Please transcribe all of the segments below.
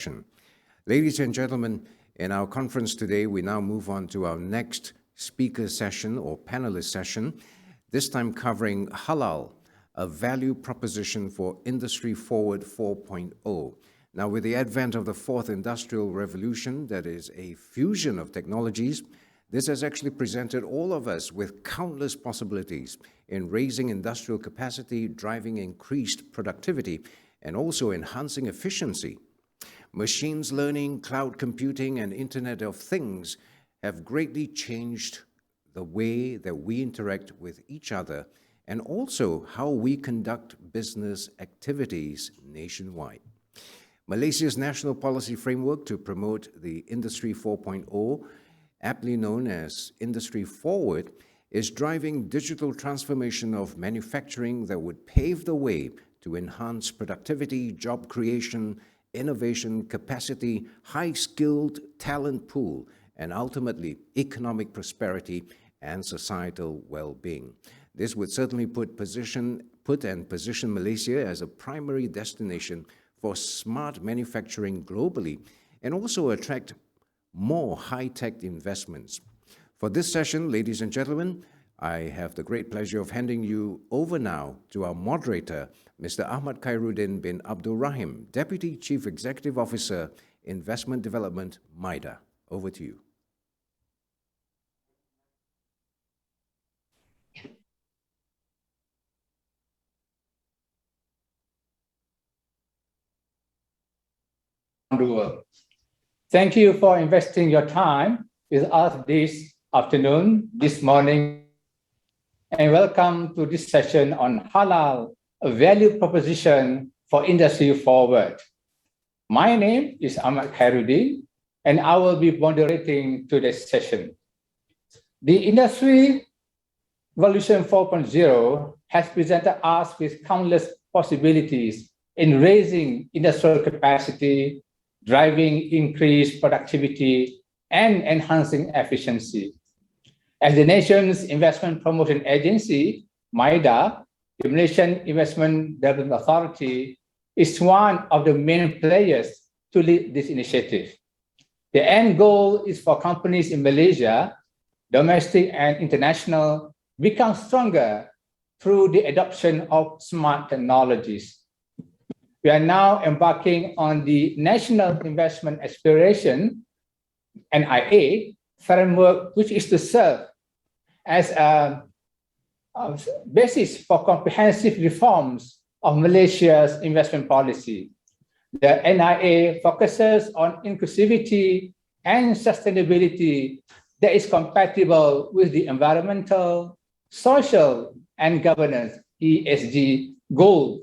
session. Ladies and gentlemen, in our conference today, we now move on to our next speaker session or panelist session, this time covering Halal, a value proposition for Industry Forward 4.0. Now, with the advent of the fourth industrial revolution, that is a fusion of technologies, this has actually presented all of us with countless possibilities in raising industrial capacity, driving increased productivity, and also enhancing efficiency. Machines learning, cloud computing, and Internet of Things have greatly changed the way that we interact with each other and also how we conduct business activities nationwide. Malaysia's national policy framework to promote the Industry 4.0, aptly known as Industry Forward, is driving digital transformation of manufacturing that would pave the way to enhance productivity, job creation, innovation, capacity, high-skilled talent pool, and ultimately economic prosperity and societal well-being. This would certainly put and position Malaysia as a primary destination for smart manufacturing globally and also attract more high-tech investments. For this session, ladies and gentlemen, I have the great pleasure of handing you over now to our moderator, Mr. Ahmad Khairuddin bin Abdul Rahim, Deputy Chief Executive Officer, Investment Development, MIDA. Over to you. Thank you for investing your time with us this afternoon, this morning, and welcome to this session on Halal, a value proposition for Industry Forward. My name is Ahmad Khairuddin, and I will be moderating today's session. The Industry Revolution 4.0 has presented us with countless possibilities in raising industrial capacity, driving increased productivity, and enhancing efficiency. As the nation's investment promotion agency, MIDA, the Malaysian Investment Development Authority, is one of the main players to lead this initiative. The end goal is for companies in Malaysia, domestic and international, become stronger through the adoption of smart technologies. We are now embarking on the National Investment Aspiration, NIA, framework, which is to serve as a basis for comprehensive reforms of Malaysia's investment policy. The NIA focuses on inclusivity and sustainability that is compatible with the environmental, social, and governance ESG goals,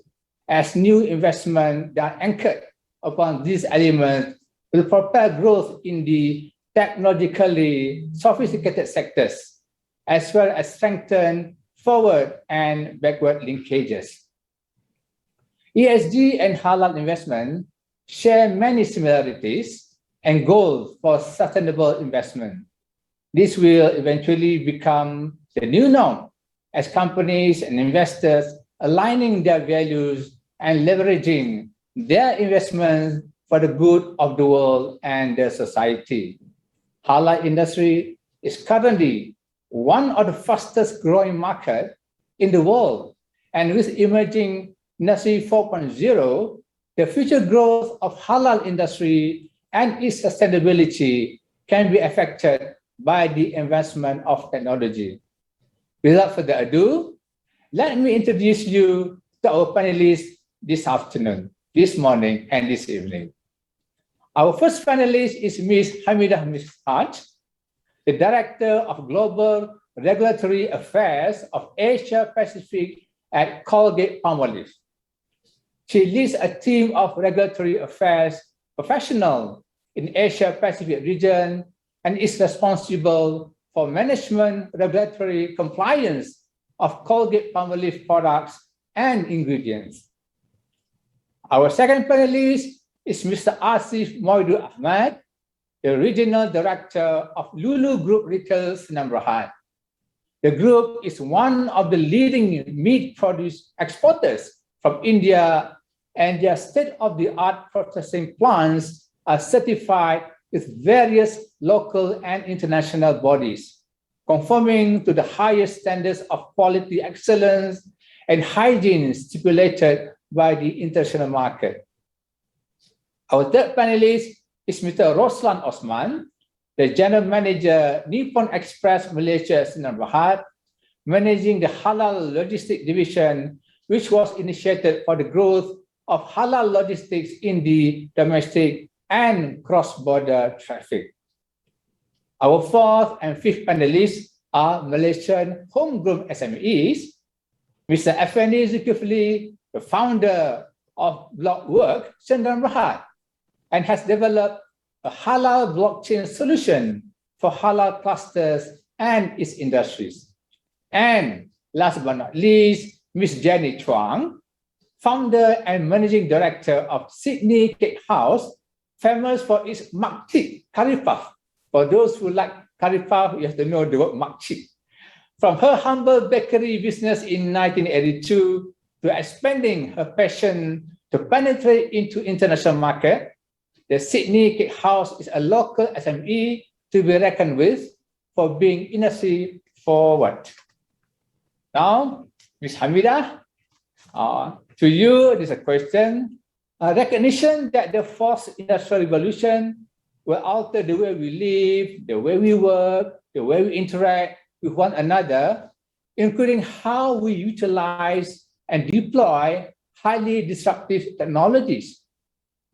as new investment that are anchored upon these elements will propel growth in the technologically sophisticated sectors, as well as strengthen forward and backward linkages. ESG and halal investment share many similarities and goals for sustainable investment. This will eventually become the new norm as companies and investors aligning their values and leveraging their investments for the good of the world and the society. Halal industry is currently one of the fastest growing markets in the world, and with emerging Industry 4.0, the future growth of halal industry and its sustainability can be affected by the advancement of technology. Without further ado, let me introduce you to our panelists this afternoon, this morning, and this evening. Our first panelist is Ms. Hamidah Mishat, the Director of Global Regulatory Affairs of Asia Pacific at Colgate-Palmolive. She leads a team of regulatory affairs professionals in Asia Pacific region and is responsible for management regulatory compliance of Colgate-Palmolive products and ingredients. Our second panelist is Mr. Asif Moidu Ahmad, the Regional Director of Lulu Group Retail Senam Berhad. The group is one of the leading meat produce exporters from India, and their state-of-the-art processing plants are certified with various local and international bodies, conforming to the highest standards of quality excellence and hygiene stipulated by the international market. Our third panelist is Mr. Roslan Osman, the General Manager, Nippon Express Malaysia Sdn Bhd, managing the Halal Logistics Division, which was initiated for the growth of halal logistics in the domestic and cross-border traffic. Our fourth and fifth panelists are Malaysian homegrown SMEs. Mr. Effendi Zulkifli, the founder of Blockwork Sdn Bhd, and has developed a halal blockchain solution for halal clusters and its industries. And last but not least, Ms. Jenny Chuang, founder and managing director of Sydney Cake House, famous for its makcik curry puff. For those who like curry puff, you have to know the word makcik. From her humble bakery business in 1982 to expanding her passion to penetrate into international market, the Sydney Cake House is a local SME to be reckoned with for being industry forward. Now, Ms. Hamida, to you, there's a question. Recognition that the fourth industrial revolution will alter the way we live, the way we work, the way we interact with one another, including how we utilize and deploy highly disruptive technologies.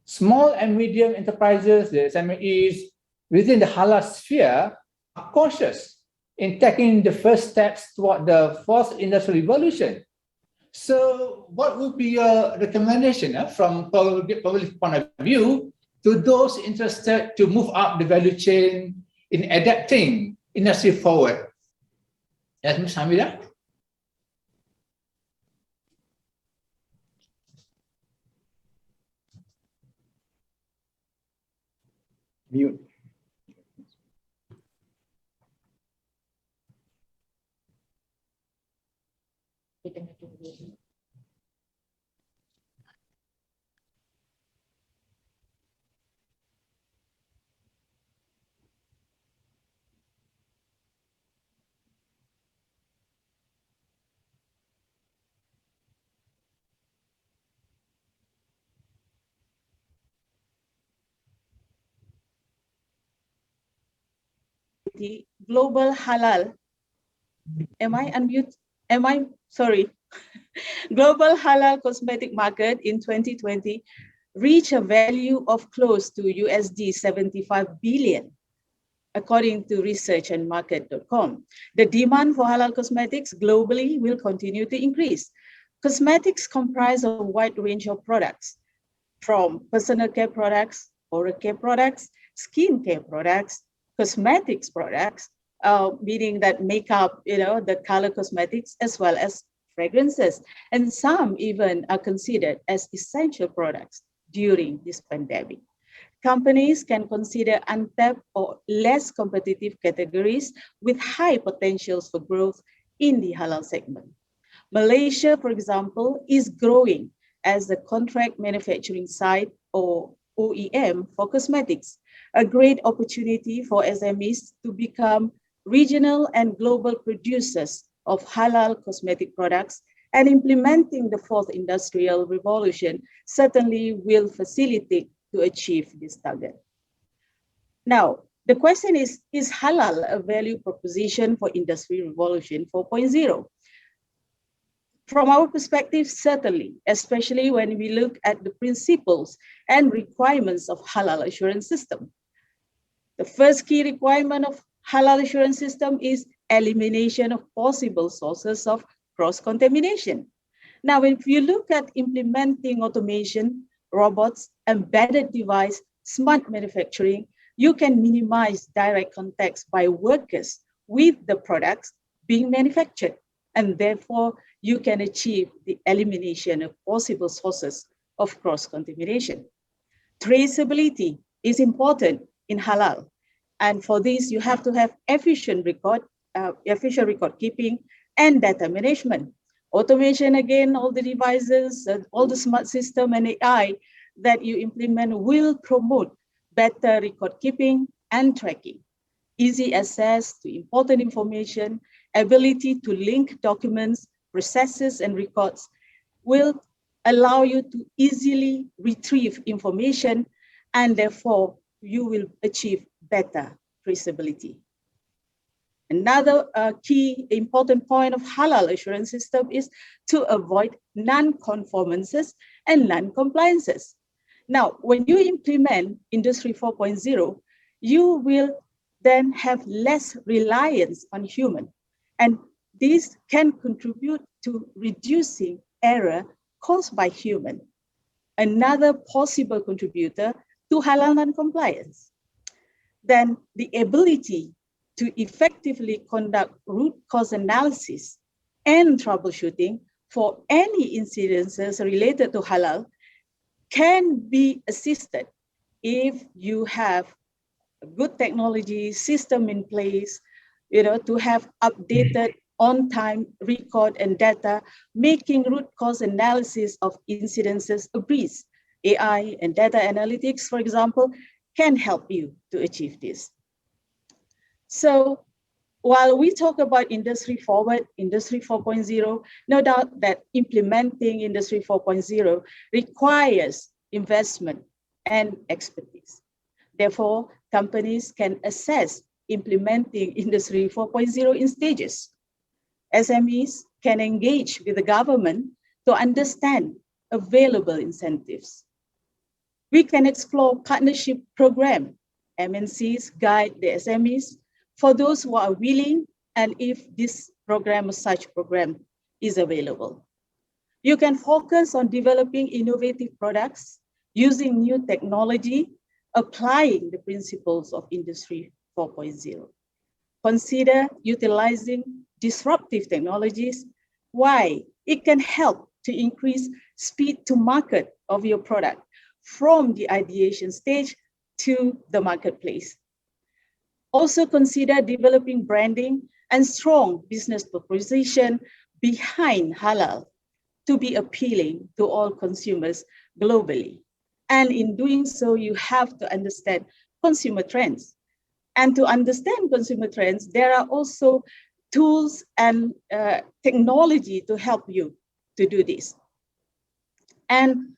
Small and medium enterprises, the SMEs within the halal sphere, are cautious in taking the first steps toward the fourth industrial revolution. So what would be your recommendation from public point of view to those interested to move up the value chain in adapting industry forward? Yes, Ms. Hamida? Mute. The global halal, am I unmute? Sorry. Global halal cosmetic market in 2020 reached a value of close to USD 75 billion, according to researchandmarket.com. The demand for halal cosmetics globally will continue to increase. Cosmetics comprise a wide range of products, from personal care products, oral care products, skin care products, cosmetics products, meaning that makeup, the color cosmetics, as well as fragrances. And some even are considered as essential products during this pandemic. Companies can consider untapped or less competitive categories with high potentials for growth in the halal segment. Malaysia, for example, is growing as a contract manufacturing site, or OEM, for cosmetics, a great opportunity for SMEs to become regional and global producers of halal cosmetic products, and implementing the fourth industrial revolution certainly will facilitate to achieve this target. Now, the question is halal a value proposition for Industry Revolution 4.0? From our perspective, certainly, especially when we look at the principles and requirements of halal assurance system. The first key requirement of halal assurance system is elimination of possible sources of cross-contamination. Now, if you look at implementing automation, robots, embedded device, smart manufacturing, you can minimize direct contacts by workers with the products being manufactured, and therefore you can achieve the elimination of possible sources of cross-contamination. Traceability is important in halal, and for this you have to have efficient record keeping and data management. Automation, again, all the devices, all the smart system and AI that you implement will promote better record keeping and tracking, easy access to important information, ability to link documents, processes, and records will allow you to easily retrieve information, and therefore you will achieve better traceability. Another key important point of halal assurance system is to avoid non-conformances and non-compliances. Now, when you implement Industry 4.0, you will then have less reliance on human, and this can contribute to reducing error caused by human, another possible contributor to halal non-compliance. Then the ability to effectively conduct root cause analysis and troubleshooting for any incidences related to halal can be assisted if you have a good technology system in place, to have updated on-time record and data, making root cause analysis of incidences a breeze. AI and data analytics, for example, can help you to achieve this. So while we talk about Industry Forward, Industry 4.0, no doubt that implementing Industry 4.0 requires investment and expertise. Therefore, companies can assess implementing Industry 4.0 in stages. SMEs can engage with the government to understand available incentives. We can explore partnership program. MNCs guide the SMEs for those who are willing, and if this program or such program is available. You can focus on developing innovative products, using new technology, applying the principles of Industry 4.0. Consider utilizing disruptive technologies. Why? It can help to increase speed to market of your product from the ideation stage to the marketplace. Also consider developing branding and strong business proposition behind halal to be appealing to all consumers globally. And in doing so, you have to understand consumer trends. And to understand consumer trends, there are also tools and technology to help you to do this. And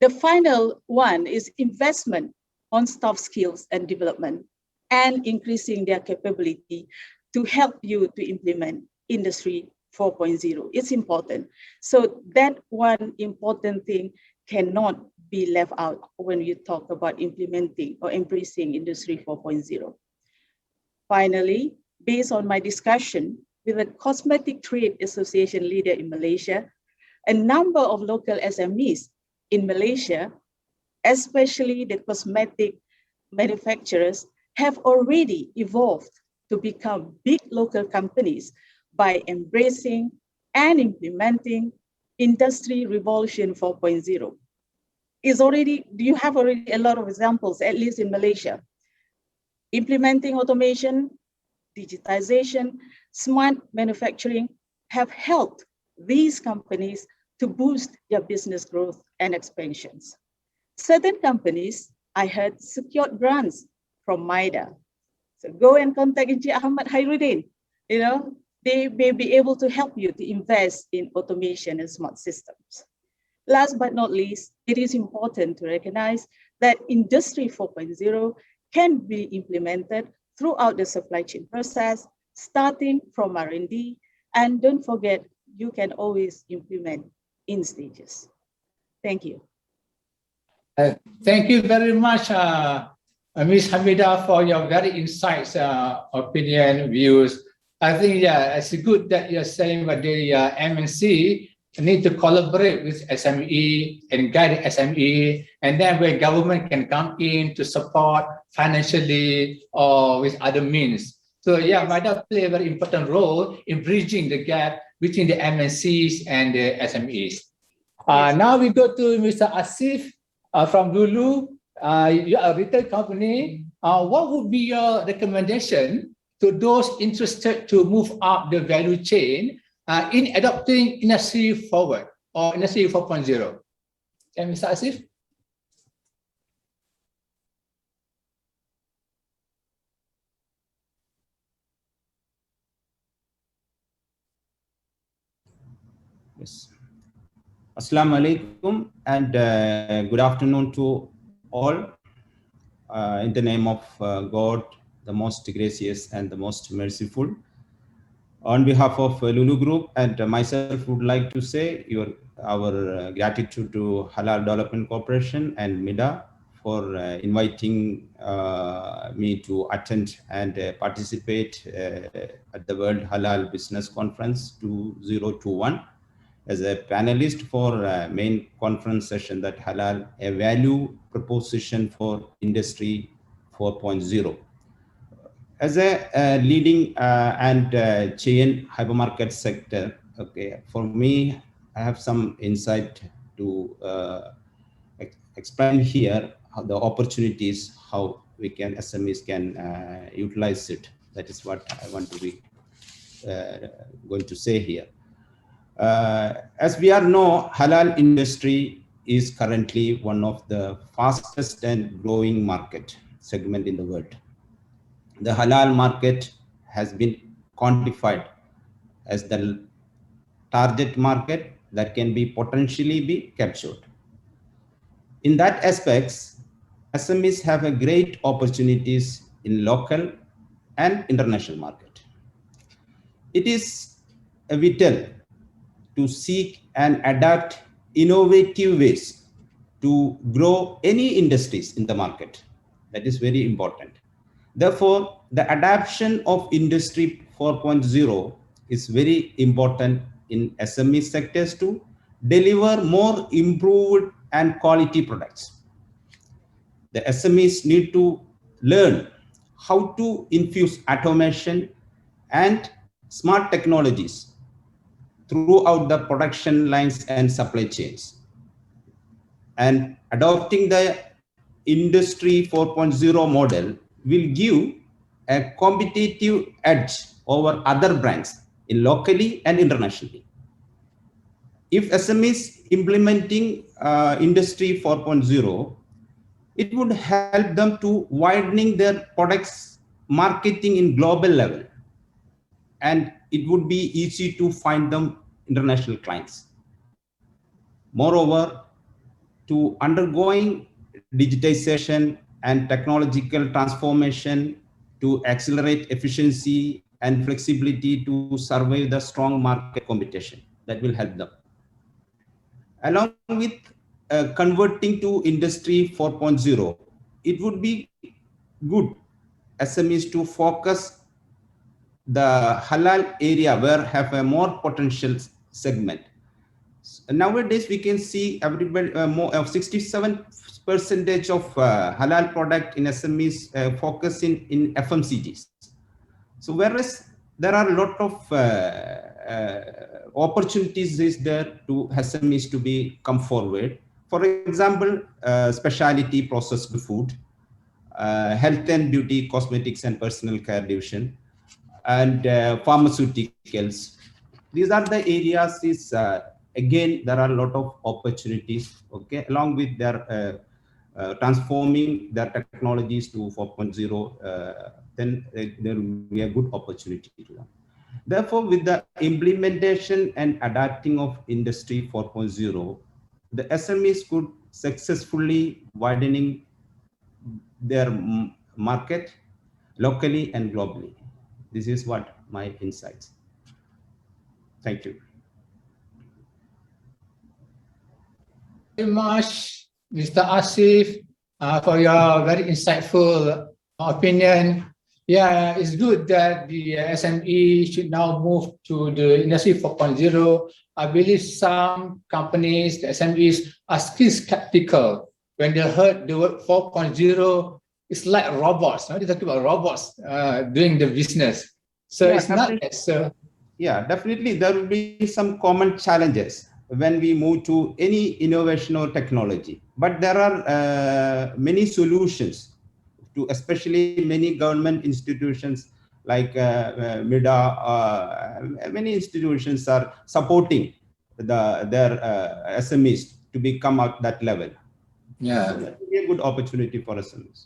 the final one is investment on staff skills and development and increasing their capability to help you to implement Industry 4.0. It's important. So that one important thing cannot be left out when you talk about implementing or embracing Industry 4.0. Finally, based on my discussion with a Cosmetic Trade Association leader in Malaysia, a number of local SMEs in Malaysia, especially the cosmetic manufacturers, have already evolved to become big local companies by embracing and implementing Industry Revolution 4.0. You have already a lot of examples, at least in Malaysia. Implementing automation, digitization, smart manufacturing have helped these companies to boost their business growth and expansions. Certain companies, I heard, secured grants from MIDA. So go and contact Ahmad Khairuddin. They may be able to help you to invest in automation and smart systems. Last but not least, it is important to recognize that Industry 4.0 can be implemented throughout the supply chain process, starting from R&D, and don't forget, you can always implement in stages. Thank you. Thank you very much, Ms. Hamida, for your very insights, opinion, views. I think, it's good that you're saying that the MNC need to collaborate with SME and guide SME, and then where government can come in to support financially or with other means. So MIDA play a very important role in bridging the gap between the MNCs and the SMEs. Now we go to Mr. Asif from Lulu. You are a retail company. What would be your recommendation to those interested to move up the value chain in adopting Industry Forward or Industry 4.0? Mr. Asif? Yes. Assalamu alaikum and good afternoon to all. In the name of God, the most gracious and the most merciful. On behalf of Lulu Group and myself, would like to say our gratitude to Halal Development Corporation and MIDA for inviting me to attend and participate at the World Halal Business Conference 2021 as a panelist for main conference session that Halal, a value proposition for Industry 4.0. As a leading and chain hypermarket sector, okay, for me, I have some insight to explain here how the opportunities, how we can SMEs can utilize it. That is what I want to be going to say here. As we all know, halal industry is currently one of the fastest and growing market segment in the world. The halal market has been quantified as the target market that can be potentially be captured. In that aspects, SMEs have a great opportunities in local and international market. It is vital to seek and adapt innovative ways to grow any industries in the market. That is very important. Therefore, the adoption of Industry 4.0 is very important in SME sectors to deliver more improved and quality products. The SMEs need to learn how to infuse automation and smart technologies throughout the production lines and supply chains. And adopting the Industry 4.0 model will give a competitive edge over other brands in locally and internationally. If SMEs implementing Industry 4.0, it would help them to widening their products marketing in global level, and it would be easy to find them international clients. Moreover, to undergoing digitization and technological transformation to accelerate efficiency and flexibility to survive the strong market competition, that will help them. Along with converting to Industry 4.0, it would be good SMEs to focus the halal area where have a more potential segment. Nowadays, we can see everybody more of 67% of halal product in SMEs focusing in FMCGs. So whereas there are a lot of opportunities is there to SMEs to be come forward. For example, specialty processed food, health and beauty, cosmetics and personal care division, and pharmaceuticals. These are the areas is again, there are a lot of opportunities, okay, along with their transforming their technologies to 4.0, then there will be a good opportunity to them. Therefore, with the implementation and adapting of Industry 4.0, the SMEs could successfully widening their market locally and globally. This is what my insights. Thank you. Very much, Mr. Asif, for your very insightful opinion. Yeah, it's good that the SME should now move to the Industry 4.0. I believe some companies, the SMEs, are still skeptical when they heard the word 4.0. It's like robots. They're talking about robots doing the business. So yeah, it's not as yeah, definitely there will be some common challenges when we move to any innovation or technology. But there are many solutions to especially many government institutions like MIDA, many institutions are supporting their SMEs to become at that level. Yeah. So that will be a good opportunity for SMEs.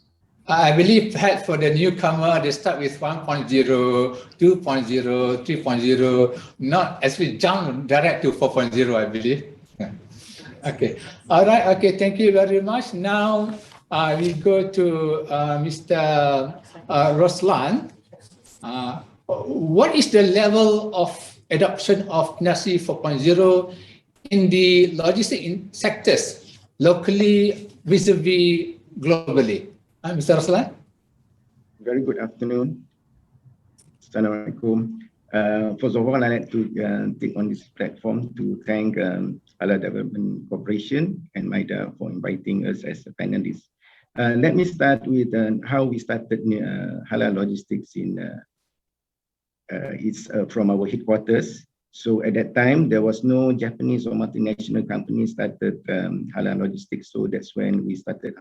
I believe perhaps for the newcomer, they start with 1.0, 2.0, 3.0, not as we jump direct to 4.0, I believe. Okay. All right. Okay. Thank you very much. Now we go to Mr. Roslan. What is the level of adoption of Nasi 4.0 in the logistic sectors, locally, vis-a-vis globally? Mr. Roslan? Very good afternoon. Assalamualaikum. First of all, I'd like to take on this platform to thank Halal Development Corporation and MIDA for inviting us as a panelist. Let me start with how we started Halal Logistics in it's from our headquarters. So at that time, there was no Japanese or multinational company started Halal Logistics. So that's when we started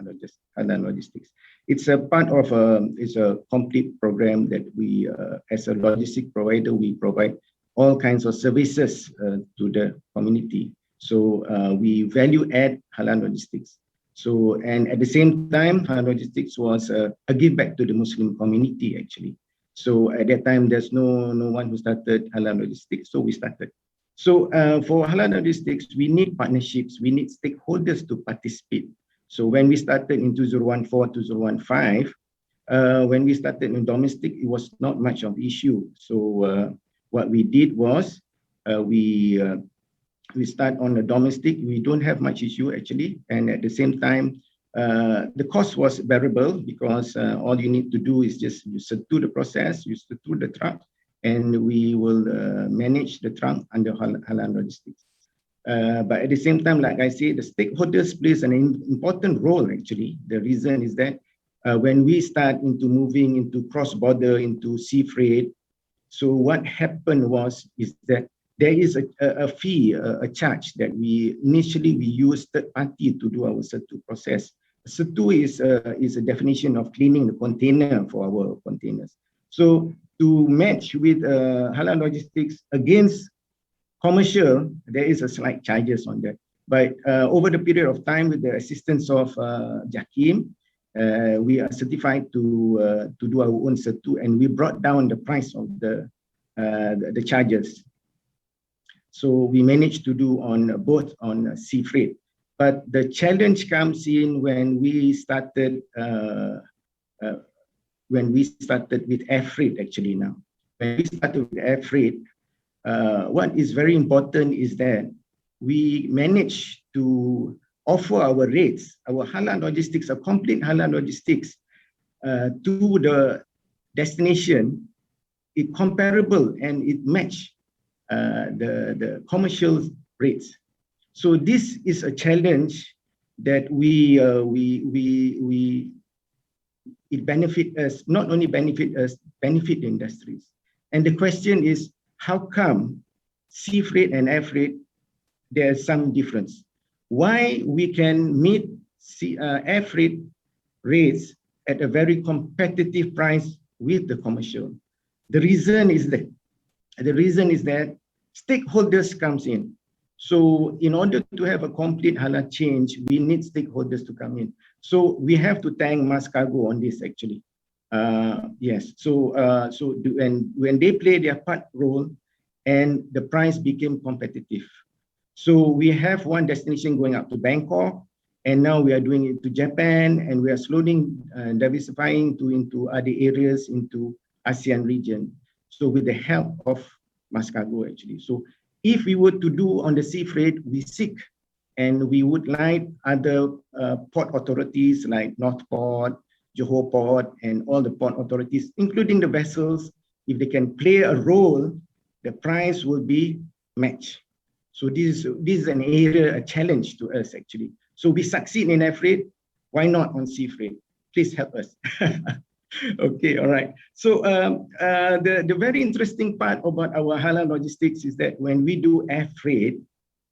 Halal Logistics. It's a part of it's a complete program that we, as a logistic provider, we provide all kinds of services to the community. So we value add Halal Logistics. So, and at the same time, Halal Logistics was a give back to the Muslim community actually. So at that time, there's no one who started Halal Logistics, so we started. So for Halal Logistics, we need partnerships, we need stakeholders to participate. So when we started in 2014, 2015, when we started in domestic, it was not much of an issue. So what we did was we start on the domestic. We don't have much issue actually, and at the same time, the cost was bearable because all you need to do is just you settle the process, you settle the truck, and we will manage the trunk under Halal Logistics. But at the same time, like I say, the stakeholders plays an important role actually. The reason is that when we start into moving into cross-border, into sea freight, so what happened is that there is a fee, a charge that we initially use third party to do our SETU process. SETU is a definition of cleaning the container for our containers. So to match with Halal Logistics against commercial, there is a slight charges on that. But over the period of time, with the assistance of Jakim, we are certified to do our own SETU, and we brought down the price of the charges. So we managed to do on both on sea freight. But the challenge comes in when we started with air freight actually now. When we started with air freight, what is very important is that we managed to offer our rates, our Halal Logistics, a complete Halal Logistics to the destination, it comparable and it match the commercial rates. So this is a challenge that it benefit us, not only benefit us, benefit the industries. And the question is, how come sea freight and air freight, there's some difference? Why we can meet air freight rates at a very competitive price with the commercial? The reason is that stakeholders comes in. So in order to have a complete halal change, we need stakeholders to come in. So we have to thank Mas Cargo on this actually. Yes, so when they play their part role and the price became competitive. So we have one destination going up to Bangkok, and now we are doing it to Japan, and we are slowly diversifying into other areas into ASEAN region. So with the help of Mas Cargo actually. So if we were to do on the sea freight, we seek and we would like other port authorities like North Port, Johor Port, and all the port authorities, including the vessels, if they can play a role, the price will be matched. So this is an area, a challenge to us actually. So we succeed in air freight, why not on sea freight? Please help us. Okay, all right. So the very interesting part about our Halal Logistics is that when we do air freight,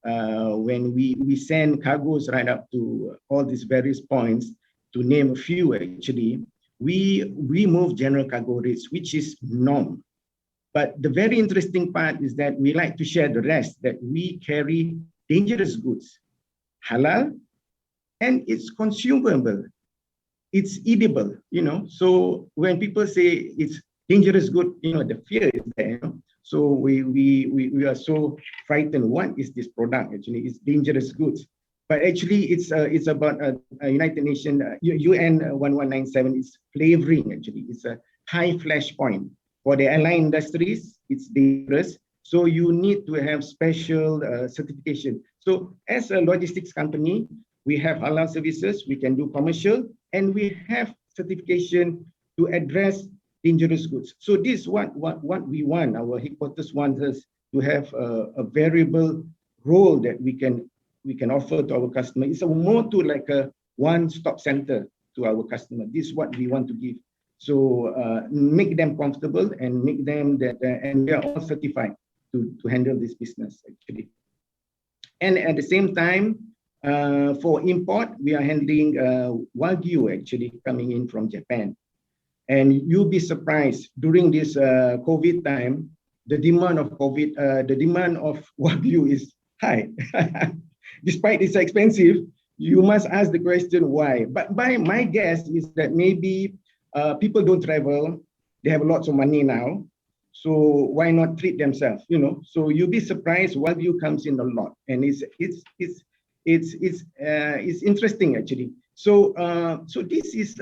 when we send cargoes right up to all these various points, to name a few actually, we move general cargo rates, which is norm. But the very interesting part is that we like to share the rest, that we carry dangerous goods, halal, and it's consumable. it's edible, So when people say it's dangerous good, the fear is there, So we are so frightened. What is this product? Actually, it's dangerous goods. But actually, it's about United Nations UN 1197. It's flavoring. Actually, it's a high flash point for the airline industries. It's dangerous, so you need to have special certification. So as a logistics company, we have halal services. We can do commercial, and we have certification to address dangerous goods. So this is what we want. Our headquarters wants us to have a variable role that we can offer to our customer. It's more to like a one-stop center to our customer. This is what we want to give. So make them comfortable and make them that, and we are all certified to handle this business actually. And at the same time, for import, we are handling Wagyu actually coming in from Japan. And you'll be surprised during this COVID time, the demand of Wagyu is high. Despite it's expensive, you must ask the question why. But my guess is that maybe people don't travel, they have lots of money now, so why not treat themselves? So you'll be surprised Wagyu comes in a lot, and it's interesting actually. So this is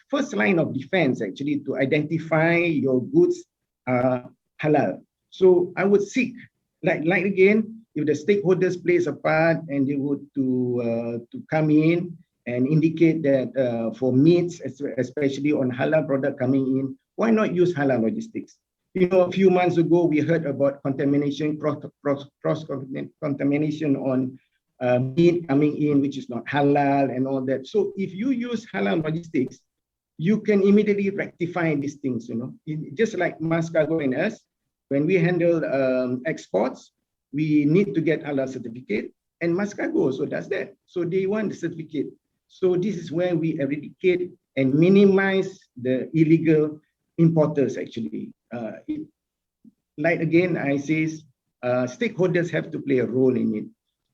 first line of defense actually to identify your goods halal. So I would seek like again, if the stakeholders plays a part and they would to come in and indicate that for meats, especially on halal product coming in, why not use halal logistics? A few months ago, we heard about contamination, cross-contamination on meat coming in, which is not halal and all that. So if you use halal logistics, you can immediately rectify these things, just like Mascargo and us, when we handle exports, we need to get halal certificate, and Mascargo also does that. So they want the certificate. So this is where we eradicate and minimize the illegal importers actually. Like again, I say stakeholders have to play a role in it.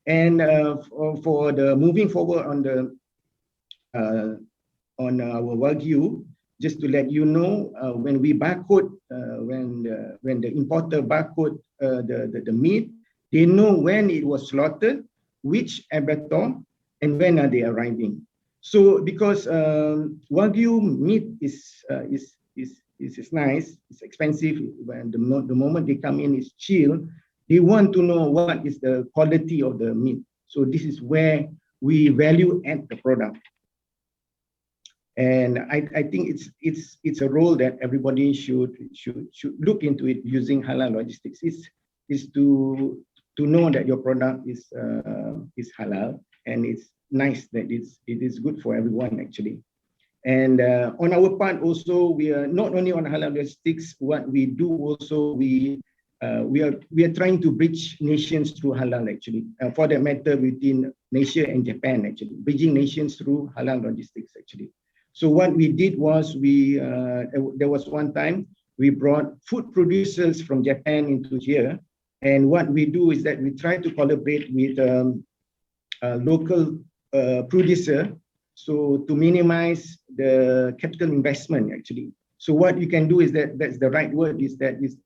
And for the moving forward on the on our Wagyu, just to let you know, when we barcode, when the importer barcode the meat, they know when it was slaughtered, which abattoir, and when are they arriving. So because Wagyu meat is nice, it's expensive. When the moment they come in, it's chilled. They want to know what is the quality of the meat. So this is where we value add the product. And I think it's a role that everybody should look into it using halal logistics. Is to know that your product is halal, and it's nice that it is good for everyone actually. And on our part also, we are not only on halal logistics. What we do also, we are trying to bridge nations through halal actually. For that matter, within Malaysia and Japan actually, bridging nations through halal logistics actually. So what we did was there was one time we brought food producers from Japan into here. And what we do is that we try to collaborate with a local producer, so to minimize the capital investment actually. So what you can do is that's the right word, is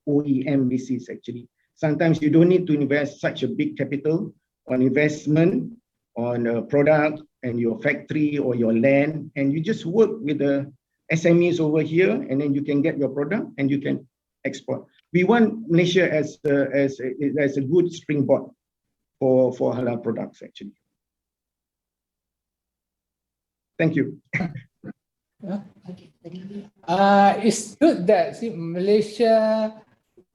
OEM basis actually. Sometimes you don't need to invest such a big capital on investment on a product and your factory or your land, and you just work with the SMEs over here, and then you can get your product and you can export. We want Malaysia as a good springboard for halal products actually. Thank you. It's good that Malaysia,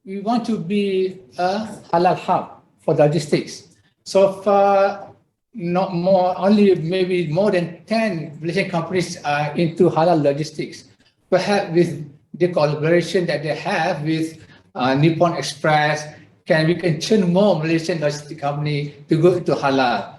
we want to be a halal hub for logistics. So far, not more, only maybe more than 10 Malaysian companies are into halal logistics. Perhaps with the collaboration that they have with Nippon Express, we can turn more Malaysian logistic company to go into halal.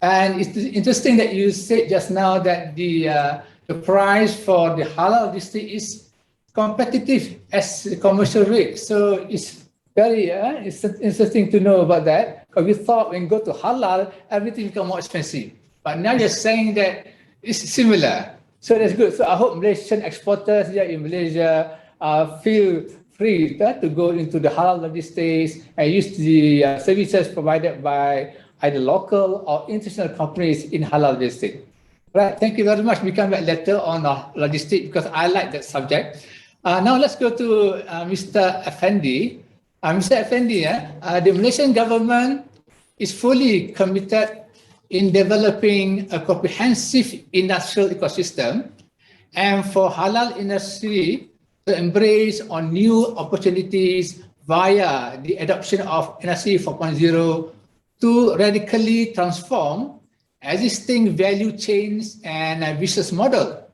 And it's interesting that you said just now that the price for the halal logistics is competitive as the commercial rate. So it's very it's interesting to know about that, because we thought when you go to halal, everything becomes more expensive. But now you're saying that it's similar. So that's good. So I hope Malaysian exporters here in Malaysia feel free to go into the halal logistics and use the services provided by either local or international companies in halal logistics. Right. Thank you very much. We come back later on logistics because I like that subject. Now let's go to Mr. Effendi. Mr. Effendi, the Malaysian government is fully committed in developing a comprehensive industrial ecosystem and for halal industry to embrace on new opportunities via the adoption of Industry 4.0 to radically transform existing value chains and business model.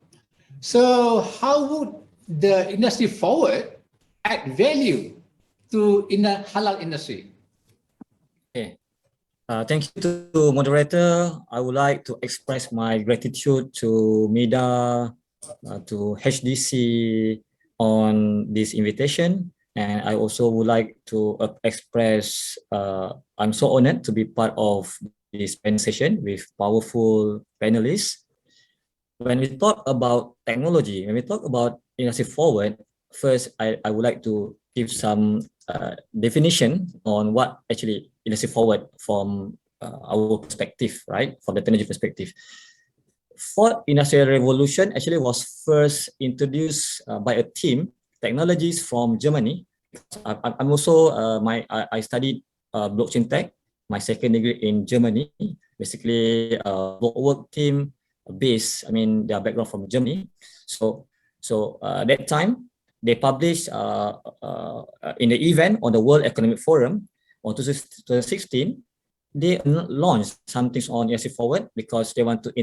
So how would the industry forward add value to in the halal industry? Okay. Thank you to moderator. I would like to express my gratitude to MIDA, to HDC on this invitation. And I also would like to express, I'm so honored to be part of this panel session with powerful panelists. When we talk about technology, when we talk about industry forward, first, I would like to give some definition on what actually industry forward from our perspective, right? From the technology perspective. Fourth industrial revolution actually was first introduced by a team, technologies from Germany. I'm also, I studied blockchain tech, my second degree in Germany, basically work team based, their background from Germany. So that time, they published in the event on the World Economic Forum on 2016, they launched something on industry forward because they want to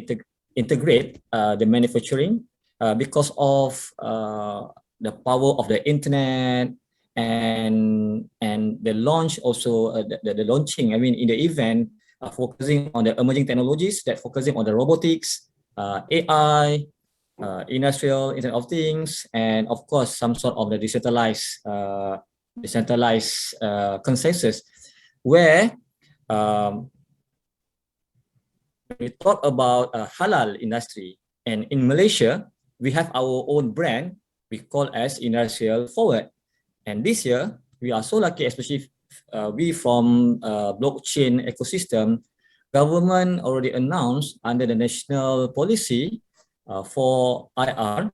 integrate the manufacturing because of the power of the internet and the launch also the launching. In the event focusing on the emerging technologies that focusing on the robotics, AI, industrial Internet of Things, and of course some sort of the decentralized consensus where we talk about halal industry, and in Malaysia we have our own brand we call as Industrial Forward. And this year we are so lucky, especially we from blockchain ecosystem, government already announced under the national policy for IR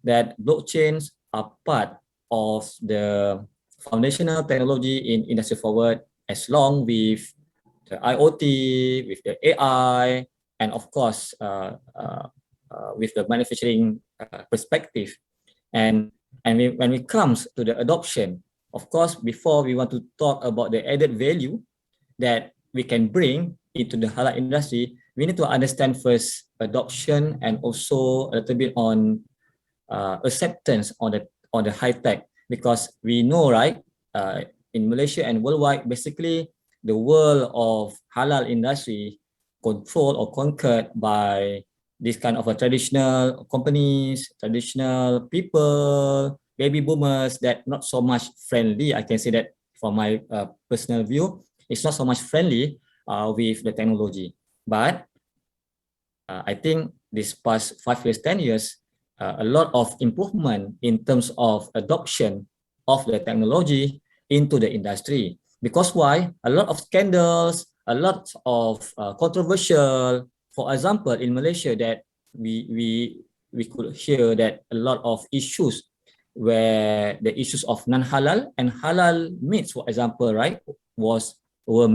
that blockchains are part of the foundational technology in industry forward, as long with the IoT, with the AI, and of course with the manufacturing perspective. And when it comes to the adoption, of course, before we want to talk about the added value that we can bring into the halal industry, we need to understand first adoption and also a little bit on acceptance on the high tech, because we know, right, in Malaysia and worldwide, basically the world of halal industry controlled or conquered by this kind of a traditional companies, traditional people, baby boomers that not so much friendly. I can say that from my personal view, it's not so much friendly with the technology. But I think this past 5 years, 10 years, a lot of improvement in terms of adoption of the technology into the industry. Because why? A lot of scandals, a lot of controversial. For example, in Malaysia, that we could hear that a lot of issues where the issues of non-halal and halal meats, for example, right, were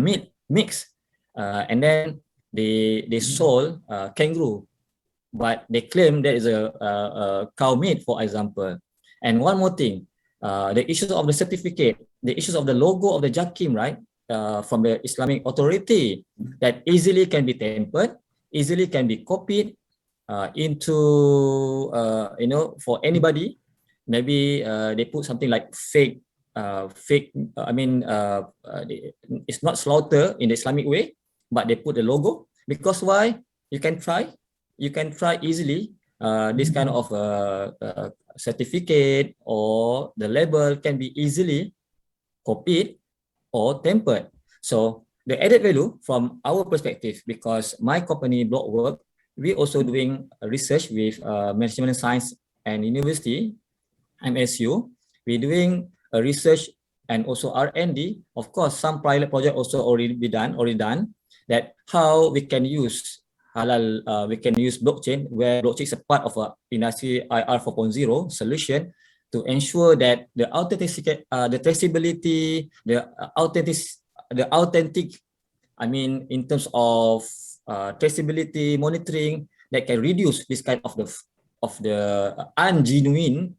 mixed, and then they sold kangaroo, but they claim there is a cow meat, for example. And one more thing, the issues of the certificate, the issues of the logo of the JAKIM, right, from the Islamic authority, that easily can be tampered, easily can be copied into, for anybody. Maybe they put something like fake, it's not slaughter in the Islamic way, but they put the logo. Because why? You can try easily this kind of certificate or the label can be easily copied or tampered. So the added value from our perspective, because my company Blockwork, we also doing research with Management Science and University, MSU. We're doing a research and also R&D. Of course, some pilot project also already done. That how we can use halal, we can use blockchain, where blockchain is a part of a industry IR 4.0 solution to ensure that the authenticity, the traceability, the authentic, I mean, in terms of traceability monitoring, that can reduce this kind of the ungenuine,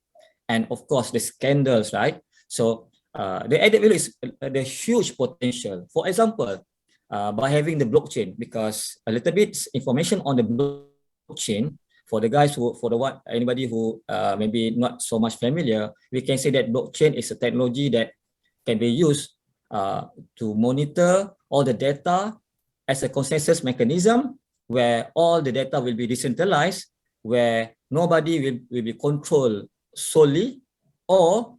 and of course the scandals, right? So the added value is the huge potential. For example, by having the blockchain, because a little bit information on the blockchain for the guys who, anybody who maybe not so much familiar, we can say that blockchain is a technology that can be used to monitor all the data as a consensus mechanism, where all the data will be decentralized, where nobody will be controlled solely or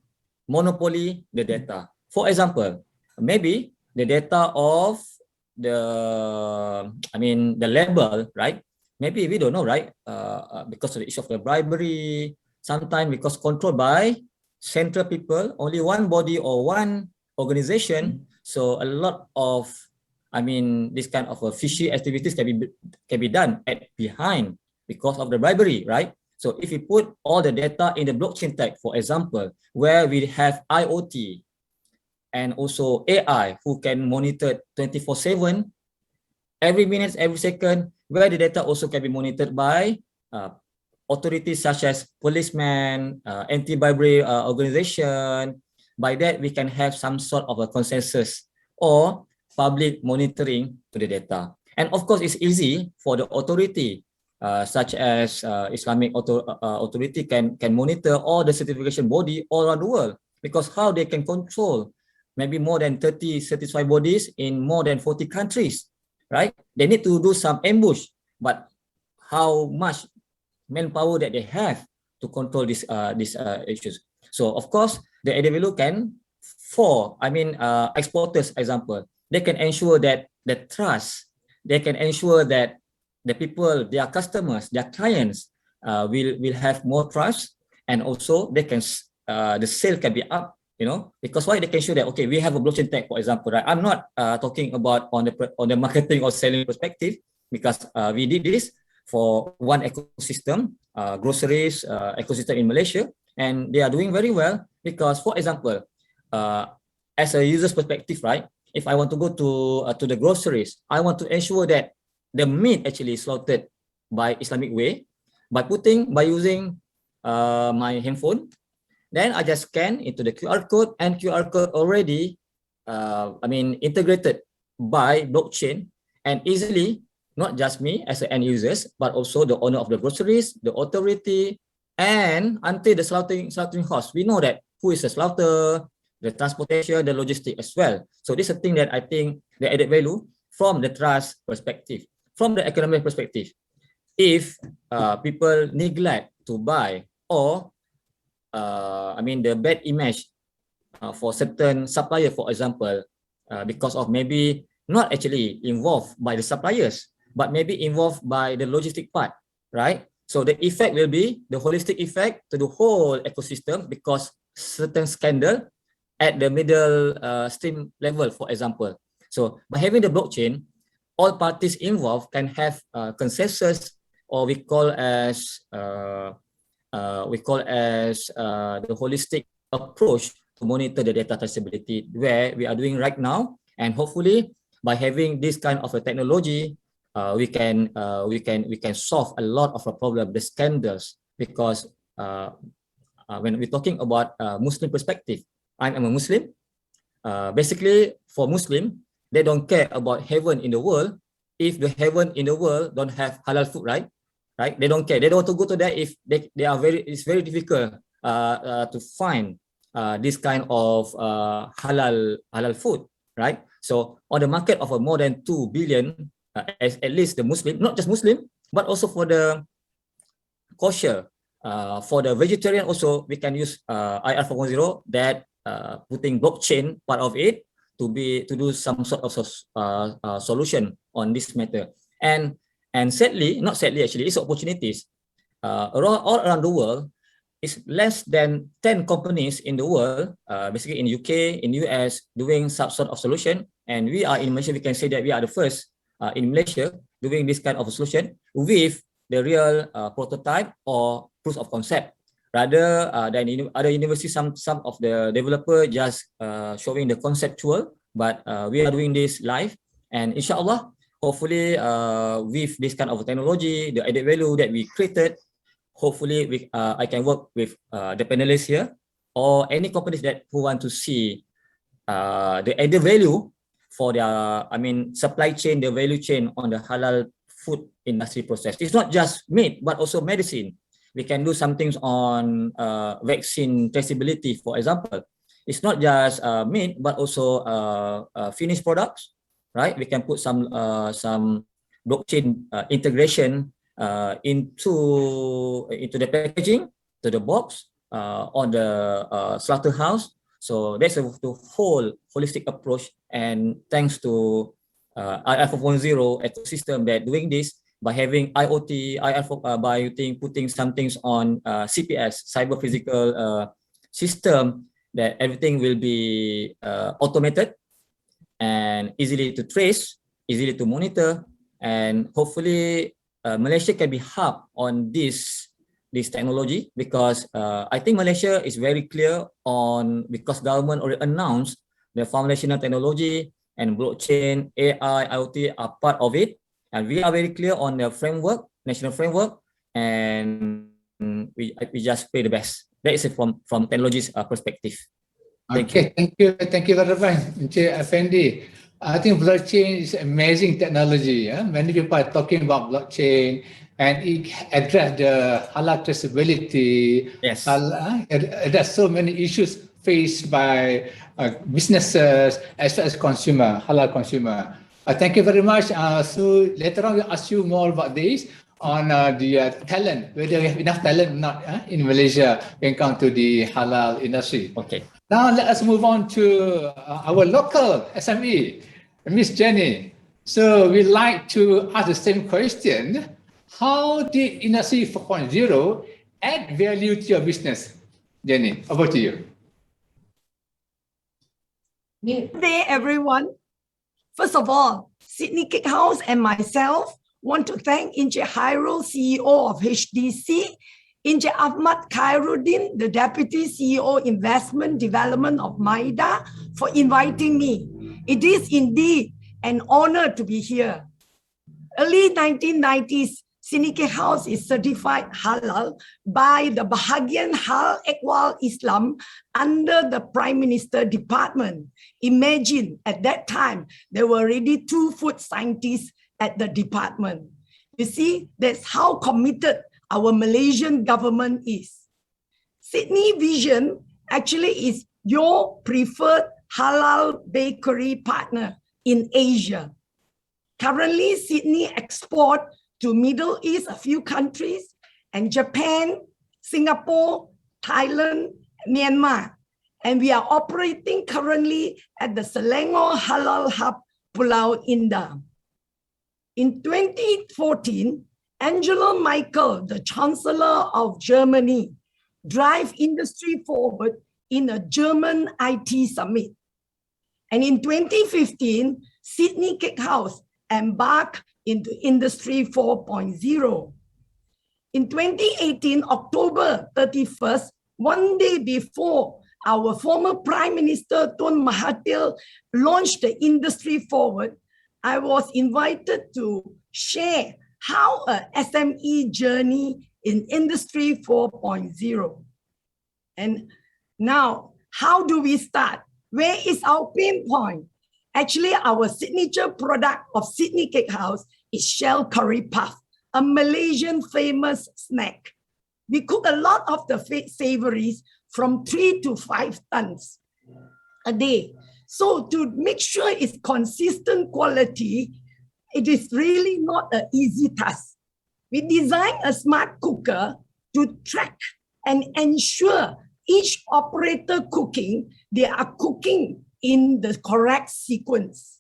monopoly the data. For example, maybe the data of the label, right? Maybe we don't know, right? Because of the issue of the bribery, sometimes because controlled by central people, only one body or one organization. So a lot of, this kind of fishy activities can be done behind because of the bribery, right? So if we put all the data in the blockchain tech, for example, where we have IoT and also AI who can monitor 24/7, every minute, every second, where the data also can be monitored by authorities such as policemen, anti-bribery organization. By that, we can have some sort of a consensus or public monitoring to the data. And of course, it's easy for the authority, such as Islamic authority can monitor all the certification body all around the world, because how they can control maybe more than 30 certified bodies in more than 40 countries, right? They need to do some ambush, but how much manpower that they have to control these issues. So of course, the added value can, for exporters, example, they can ensure that the trust, they can ensure that the people, their customers, their clients will have more trust, and also they can the sale can be up, because why? They can show that, okay, we have a blockchain tech, for example, right? I'm not talking about on the marketing or selling perspective, because we did this for one ecosystem, groceries ecosystem in Malaysia, and they are doing very well because, for example, as a user's perspective, right? If I want to go to the groceries, I want to ensure that the meat actually is slaughtered by Islamic way, by using my handphone. Then I just scan into the QR code, and QR code already integrated by blockchain, and easily, not just me as an end users, but also the owner of the groceries, the authority, and until the slaughtering house. We know that who is the slaughter, the transportation, the logistics as well. So this is a thing that I think the added value from the trust perspective, from the economic perspective. If people neglect to buy, or the bad image for certain supplier, for example, because of maybe not actually involved by the suppliers, but maybe involved by the logistic part, right? So the effect will be the holistic effect to the whole ecosystem, because certain scandal at the middle stream level, for example. So by having the blockchain, all parties involved can have consensus, or we call as the holistic approach to monitor the data traceability, where we are doing right now. And hopefully, by having this kind of a technology, we can solve a lot of a problem, the scandals. Because when we're talking about Muslim perspective, I'm a Muslim. Basically, for Muslim, they don't care about heaven in the world if the heaven in the world don't have halal food, right? Right? They don't care. They don't want to go to that if they are it's very difficult to find this kind of halal food, right? So on the market of more than 2 billion, at least the Muslim, not just Muslim, but also for the kosher, for the vegetarian also, we can use IR 4.0, that putting blockchain part of it to do some sort of solution on this matter. And And sadly, not sadly actually, it's opportunities. All around the world, it's less than 10 companies in the world, basically in UK, in US, doing some sort of solution. And we are in Malaysia, we can say that we are the first in Malaysia doing this kind of solution with the real prototype or proof of concept. Rather than in other universities, some of the developer just showing the conceptual, but we are doing this live. And inshallah, hopefully with this kind of technology, the added value that we created, hopefully I can work with the panelists here or any companies who want to see the added value for their, supply chain, the value chain on the halal food industry process. It's not just meat, but also medicine. We can do some things on vaccine traceability, for example. It's not just meat, but also finished products, right? We can put some blockchain integration into the packaging, to the box, on the slaughterhouse. So that's the whole holistic approach. And thanks to IR 4.0 ecosystem that doing this by having IoT, by putting some things on CPS, cyber physical system, that everything will be automated and easily to trace, easily to monitor, and hopefully Malaysia can be hub on this technology, because I think Malaysia is very clear on, because government already announced the foundational technology and blockchain, AI, IoT are part of it, and we are very clear on the framework, national framework, and we just pay the best. That is from technology's perspective. Thank you very much, Encik Effendi. I think blockchain is amazing technology. Many people are talking about blockchain, and it address the halal traceability. Yes. There's so many issues faced by businesses as well as halal consumer. Thank you very much. So later on, we'll ask you more about this on the talent, whether we have enough talent or not in Malaysia when it comes to the halal industry. Okay. Now let us move on to our local SME, Miss Jenny. So we'd like to ask the same question. How did Industry 4.0 add value to your business? Jenny, over to you. Good day, everyone. First of all, Sydney Cake House and myself want to thank Encik Khairul, CEO of HDC, Encik Ahmad Khairuddin, the Deputy CEO Investment Development of MIDA, for inviting me. It is indeed an honor to be here. Early 1990s, Sydney Cake House is certified halal by the Bahagian Hal Ehwal Islam under the Prime Minister Department. Imagine at that time, there were already 2 food scientists at the department. You see, that's how committed our Malaysian government is. Sydney Vision actually is your preferred halal bakery partner in Asia. Currently, Sydney export to Middle East, a few countries, and Japan, Singapore, Thailand, Myanmar. And we are operating currently at the Selangor Halal Hub, Pulau Indah. In 2014, Angela Merkel, the Chancellor of Germany, drive industry forward in a German IT summit. And in 2015, Sydney Cake House embarked into Industry 4.0. In 2018, October 31st, one day before our former Prime Minister Tun Mahathir launched the Industry Forward, I was invited to share how a SME journey in Industry 4.0. And now, how do we start? Where is our pain point? Actually, our signature product of Sydney Cake House is shell curry puff, a Malaysian famous snack. We cook a lot of the savories from 3 to 5 tons a day. So to make sure it's consistent quality, it is really not an easy task. We designed a smart cooker to track and ensure each operator cooking, they are cooking in the correct sequence.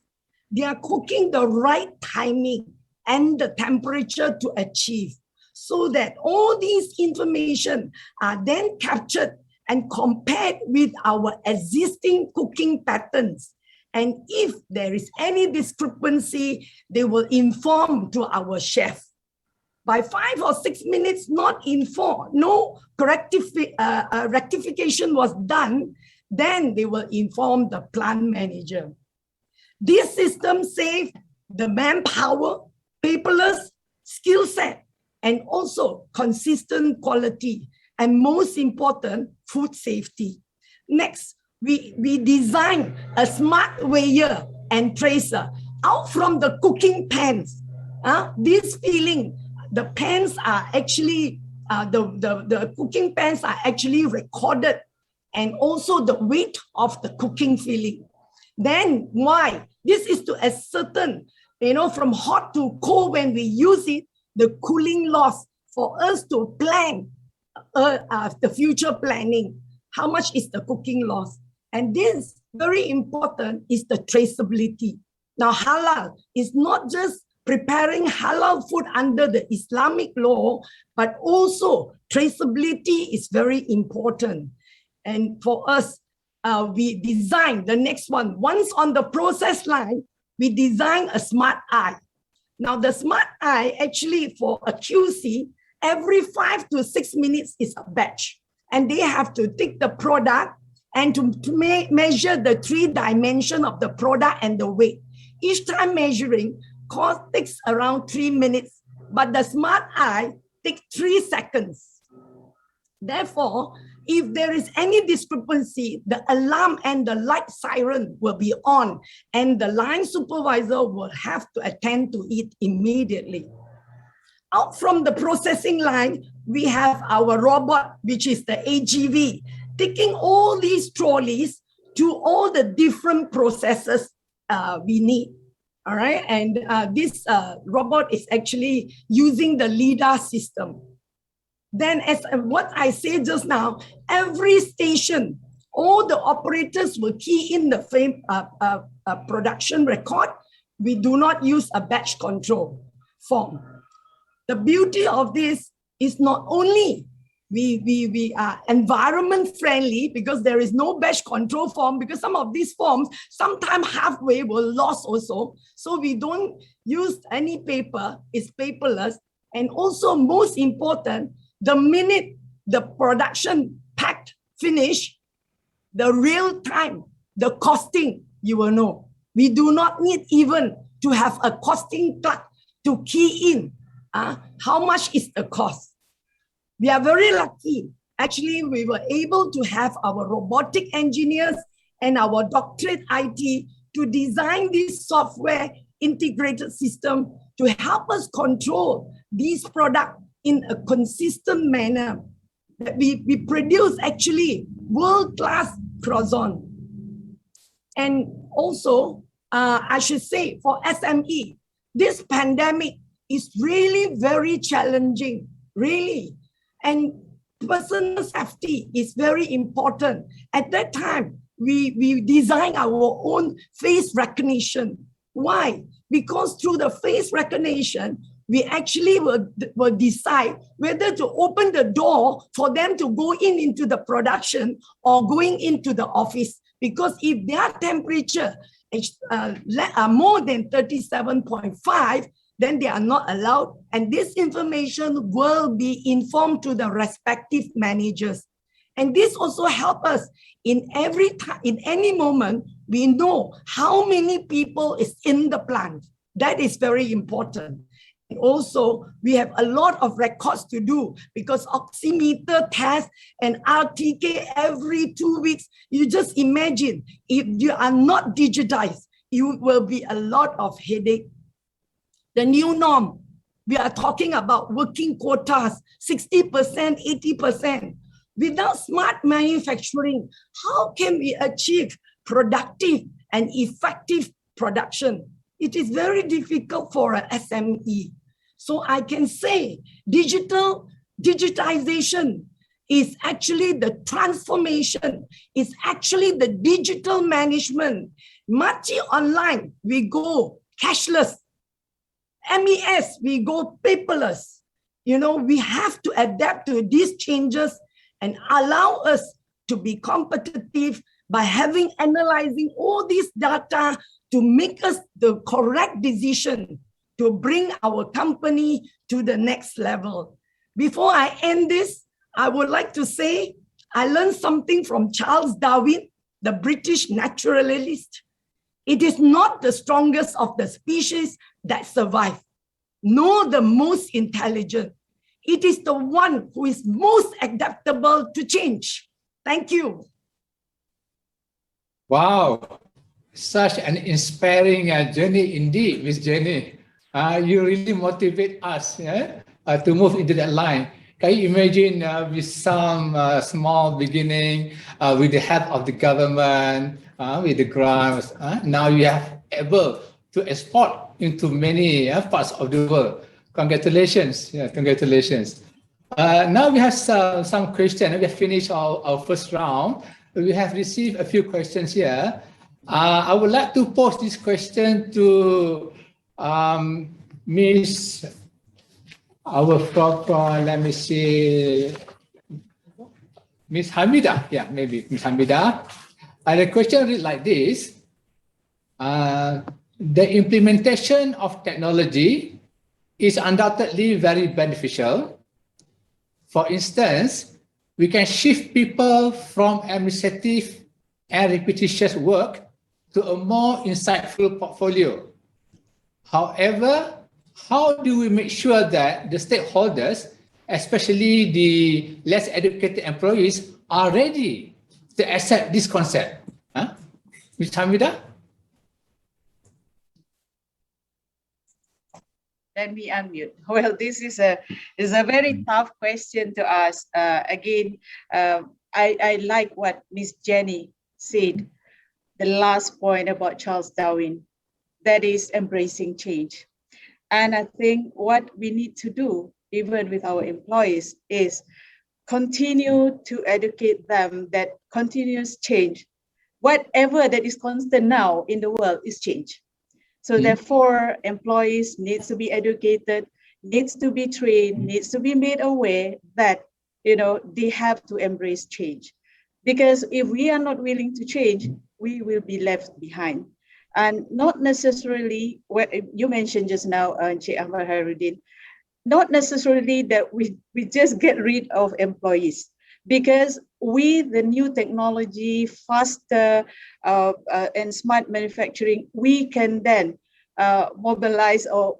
They are cooking the right timing and the temperature to achieve, so that all these information are then captured and compared with our existing cooking patterns. And if there is any discrepancy, they will inform to our chef. By 5 or 6 minutes, not informed, no rectification was done, then they will inform the plant manager. This system saves the manpower, paperless, skill set, and also consistent quality, and most important, food safety. Next, we design a smart weigher and tracer out from the cooking pans. This feeling, the pans are actually, the cooking pans are actually recorded, and also the weight of the cooking filling. Then why? This is to ascertain, from hot to cold when we use it, the cooling loss for us to plan the future planning. How much is the cooking loss? And this, very important, is the traceability. Now, halal is not just preparing halal food under the Islamic law, but also traceability is very important. And for us, we design the next one. Once on the process line, we design a smart eye. Now, the smart eye, actually, for a QC, every 5 to 6 minutes is a batch. And they have to take the product and to measure the 3 dimensions of the product and the weight. Each time measuring takes around 3 minutes, but the smart eye takes 3 seconds. Therefore, if there is any discrepancy, the alarm and the light siren will be on, and the line supervisor will have to attend to it immediately. Out from the processing line, we have our robot, which is the AGV, taking all these trolleys to all the different processes we need. All right, and this robot is actually using the LIDA system. Then, as what I said just now, every station, all the operators will key in the frame production record. We do not use a batch control form. The beauty of this is not only we are environment friendly, because there is no batch control form, because some of these forms sometimes halfway were lost also. So we don't use any paper, it's paperless. And also, most important, the minute the production packed finish, the real time, the costing, you will know. We do not need even to have a costing clerk to key in how much is the cost. We are very lucky. Actually, we were able to have our robotic engineers and our doctorate IT to design this software integrated system to help us control these products in a consistent manner. We produce actually world-class croissant. And also, I should say, for SME, this pandemic is really very challenging, really. And personal safety is very important. At that time, we design our own face recognition. Why? Because through the face recognition, we actually will decide whether to open the door for them to go into the production or going into the office. Because if their temperature is more than 37.5, then they are not allowed. And this information will be informed to the respective managers. And this also helps us in every time, in any moment, we know how many people is in the plant. That is very important. And also, we have a lot of records to do, because oximeter test and RTK every 2 weeks. You just imagine, if you are not digitized, it will be a lot of headache. The new norm, we are talking about working quotas, 60%, 80%. Without smart manufacturing, how can we achieve productive and effective production? It is very difficult for an SME. So I can say digitization is actually the transformation, is actually the digital management. Machi online, we go cashless. MES, we go paperless. You know, we have to adapt to these changes and allow us to be competitive by analyzing all these data to make us the correct decision to bring our company to the next level. Before I end this, I would like to say, I learned something from Charles Darwin, the British naturalist. It is not the strongest of the species that survive, nor the most intelligent. It is the one who is most adaptable to change. Thank you. Wow, such an inspiring journey indeed, Miss Jenny. You really motivate us to move into that line. Can you imagine with some small beginning, with the help of the government, with the grants, now you have able to export into many parts of the world. Congratulations, congratulations. Now we have some questions. We have finished our first round. We have received a few questions here. I would like to pose this question to Miss, let me see, Miss Hamida. Yeah, maybe Miss Hamida. The question reads like this. The implementation of technology is undoubtedly very beneficial. For instance, we can shift people from administrative and repetitious work to a more insightful portfolio. However, how do we make sure that the stakeholders, especially the less educated employees, are ready to accept this concept? Ms. Hamida? Let me unmute. Well, this is a very tough question to ask. Again, I like what Miss Jenny said, the last point about Charles Darwin, that is embracing change. And I think what we need to do, even with our employees, is continue to educate them that continuous change, whatever that is constant now in the world, is change. So therefore, employees needs to be educated, needs to be trained, needs to be made aware that, you know, they have to embrace change. Because if we are not willing to change, we will be left behind. And not necessarily, what you mentioned just now, Sheikh Ahmad Khairuddin, not necessarily that we just get rid of employees. Because with the new technology, faster and smart manufacturing, we can then mobilize or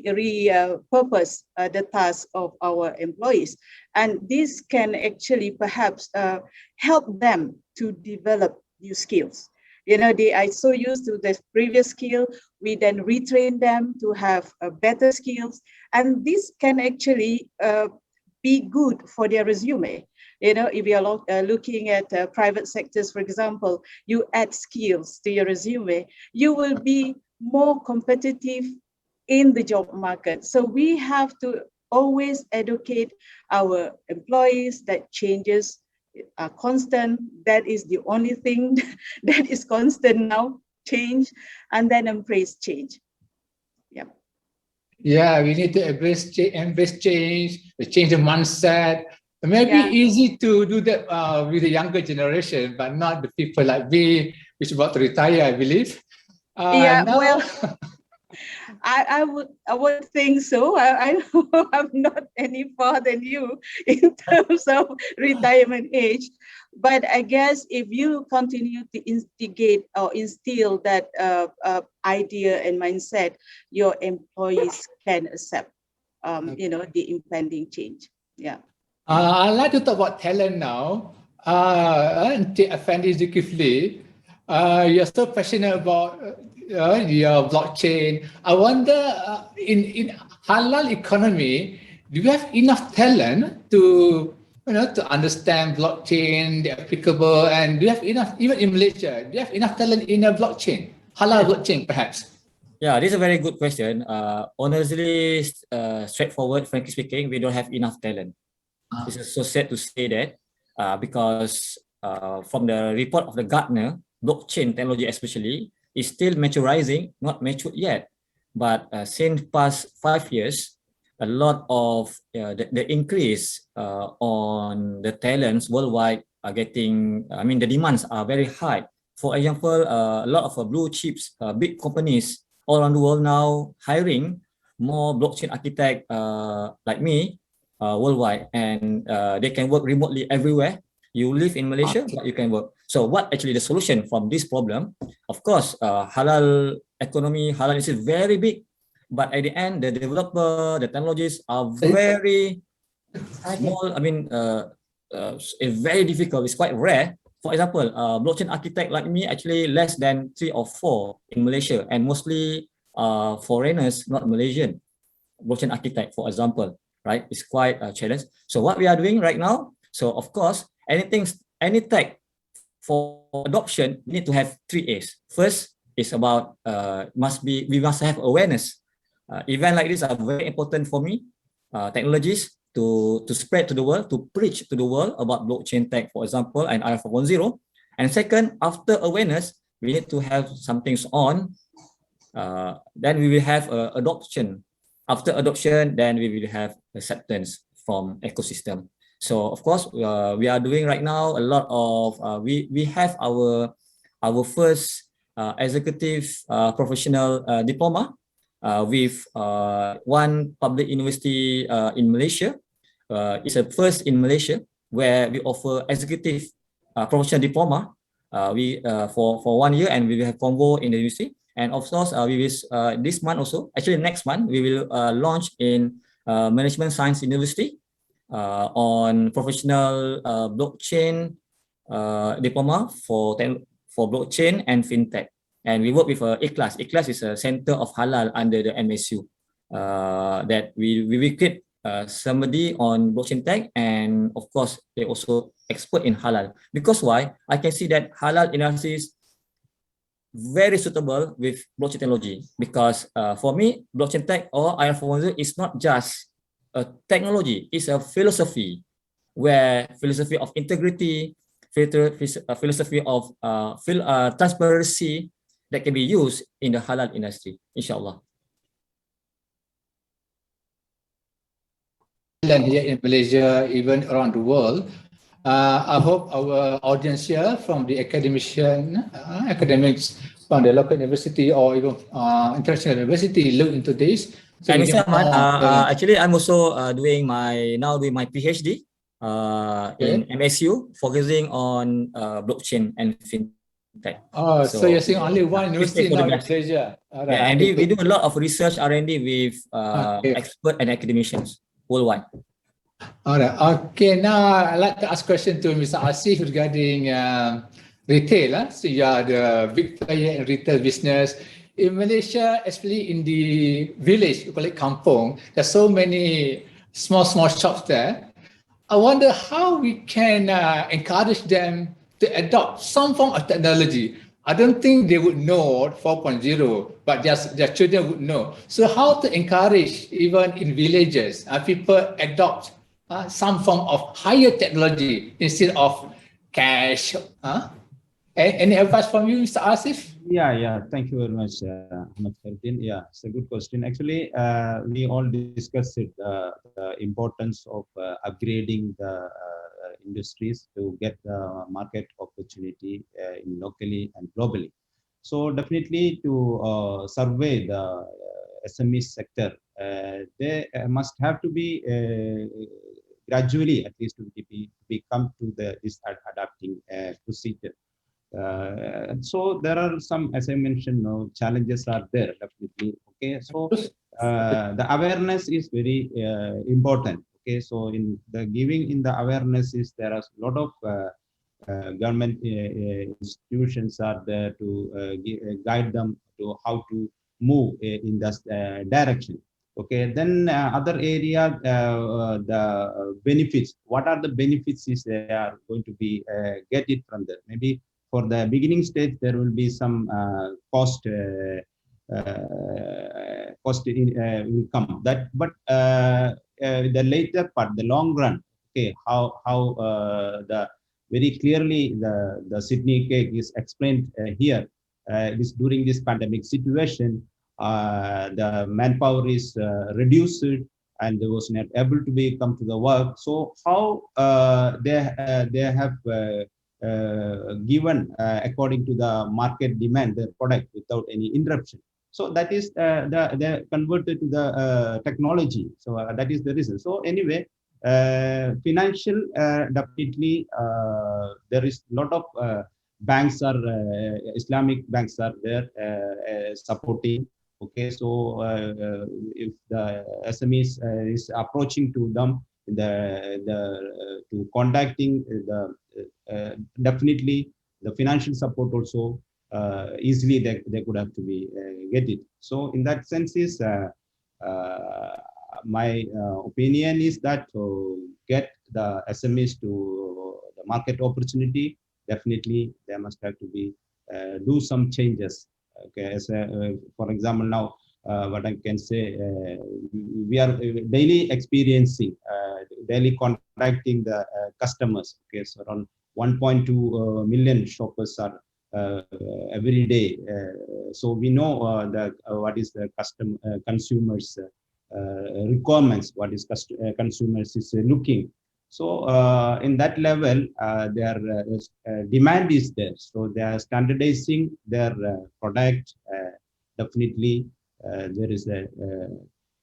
repurpose the tasks of our employees. And this can actually perhaps help them to develop new skills. You know, they are so used to the previous skill, we then retrain them to have better skills. And this can actually be good for their resume. You know, if you are looking at private sectors, for example, you add skills to your resume, you will be more competitive in the job market. So we have to always educate our employees that changes are constant. That is the only thing that is constant now, change, and then embrace change. Yeah. Yeah, we need to embrace change, change the mindset. It may be easy to do that with the younger generation, but not the people like me, which about to retire, I believe. Well, I would think so. I'm not any far than you in terms of retirement age, but I guess if you continue to instigate or instill that idea and mindset, your employees can accept, you know, the impending change. Yeah. I'd like to talk about talent now. Effendi Zulkifli, you're so passionate about your blockchain. I wonder, in halal economy, do you have enough talent to, you know, to understand blockchain, the applicable, and do you have enough, even in Malaysia, do you have enough talent in a blockchain, halal blockchain perhaps? Yeah, this is a very good question. Honestly, straightforward, frankly speaking, we don't have enough talent. It's so sad to say that because from the report of the Gartner, blockchain technology especially is still maturizing, not matured yet. But since past 5 years, a lot of the increase on the talents worldwide are getting, I mean, the demands are very high. For example, a lot of blue chips, big companies all around the world now hiring more blockchain architect like me worldwide, and they can work remotely everywhere. You live in Malaysia, but you can work. So what actually the solution from this problem? Of course, halal economy, halal is very big, but at the end, the developer, the technologies are very small. I mean, it's very difficult. It's quite rare. For example, blockchain architect like me, actually less than 3 or 4 in Malaysia, and mostly foreigners, not Malaysian. Blockchain architect, for example, right? It's quite a challenge. So what we are doing right now, so of course, any tech for adoption, we need to have 3 A's. First is about we must have awareness. Events like this are very important for me. Technologies to spread to the world, to preach to the world about blockchain tech, for example, and IR 4.0. And second, after awareness, we need to have some things on. Then we will have adoption. After adoption, then we will have acceptance from ecosystem. So of course, we are doing right now a lot of we have our first executive professional diploma with one public university in Malaysia. It's a first in Malaysia where we offer executive professional diploma. We for 1 year, and we will have convo in the university. And of course, we will this month also. Actually, next month we will launch in Management Science University on professional blockchain diploma for blockchain and fintech. And we work with A-Class. A-Class is a center of halal under the MSU. That we recruit somebody on blockchain tech, and of course they also expert in halal. Because why? I can see that halal analysis very suitable with blockchain technology, because for me, blockchain tech or IR 4.0 is not just a technology, it's a philosophy, where philosophy of integrity, philosophy of transparency that can be used in the halal industry, inshallah. And here in Malaysia, even around the world, I hope our audience here from the academics from the local university or even international university look into this. So and Mr. Ahmad, actually, I'm also doing my PhD in MSU, focusing on blockchain and fintech. Oh, so you're saying only one university now in Malaysia. Right. Yeah, and we do a lot of research R&D with experts and academicians worldwide. All right. Okay. Now I'd like to ask a question to Mr. Asif regarding retail. So you are the big player in retail business in Malaysia, especially in the village. We call it kampung. There's so many small shops there. I wonder how we can encourage them to adopt some form of technology. I don't think they would know 4.0, but their children would know. So how to encourage, even in villages, people adopt some form of higher technology instead of cash? Any advice from you, Mr. Asif? Yeah. Thank you very much, Ahmad. Yeah, it's a good question. Actually, we all discussed it, the importance of upgrading the industries to get the market opportunity locally and globally. So definitely to survey the SME sector, they must have to be gradually, at least, to come to this adapting procedure. So there are some, as I mentioned, challenges are there, definitely. Okay, so the awareness is very important. Okay, so in the giving in the awareness is there are a lot of government institutions are there to guide them to how to move in this direction. Okay, then other area, the benefits. What are the benefits is they are going to be get it from there? Maybe for the beginning stage there will be some cost will come. That, but the later part, the long run. Okay, how the very clearly the Sydney cake is explained here. This during this pandemic situation, the manpower is reduced and they was not able to come to the work. So how they have given according to the market demand their product without any interruption. So that is they converted to the technology. So that is the reason. So anyway, financial definitely there is a lot of banks are Islamic banks are there supporting. Okay, so if the SMEs is approaching to them, to contacting definitely the financial support also easily they could have to be get it. So in that sense is my opinion is that to get the SMEs to the market opportunity, definitely there must have to be do some changes. Okay, as for example, now what I can say, we are daily experiencing, daily contacting the customers. Okay, so around 1.2 million shoppers are every day. So we know what is the consumers requirements, what is consumers is looking. So in that level, their demand is there. So they are standardizing their product. Definitely, there is a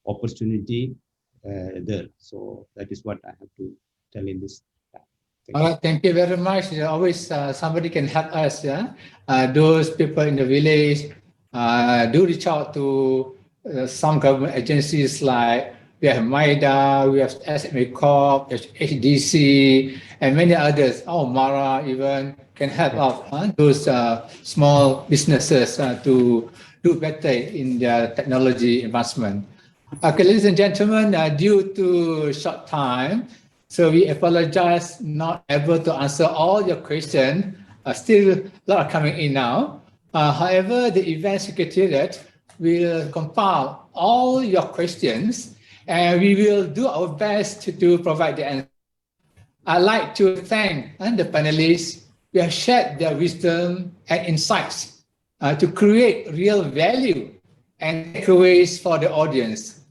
opportunity there. So that is what I have to tell in this. Thank you very much. Always somebody can help us. Yeah, those people in the village do reach out to some government agencies like we have MIDA, we have SMA Corp, HDC, and many others. Oh, Mara even can help out those small businesses to do better in their technology advancement. Okay, ladies and gentlemen, due to short time, so we apologize not able to answer all your questions. Still a lot are coming in now. However, the event secretariat will compile all your questions and we will do our best to provide the answer. I'd like to thank the panelists who have shared their wisdom and insights to create real value and takeaways for the audience.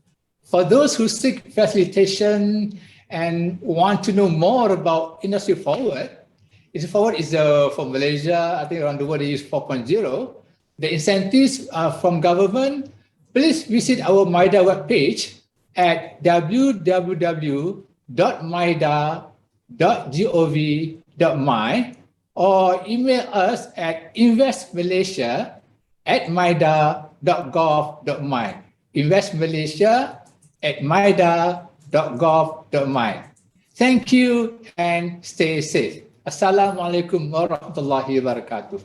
For those who seek facilitation and want to know more about Industry Forward, Industry Forward is for Malaysia, I think around the world they use 4.0. The incentives from government, please visit our MIDA webpage at www.mida.gov.my or email us at investmalaysia@mida.gov.my. investmalaysia@mida.gov.my. Thank you and stay safe. Assalamualaikum warahmatullahi wabarakatuh.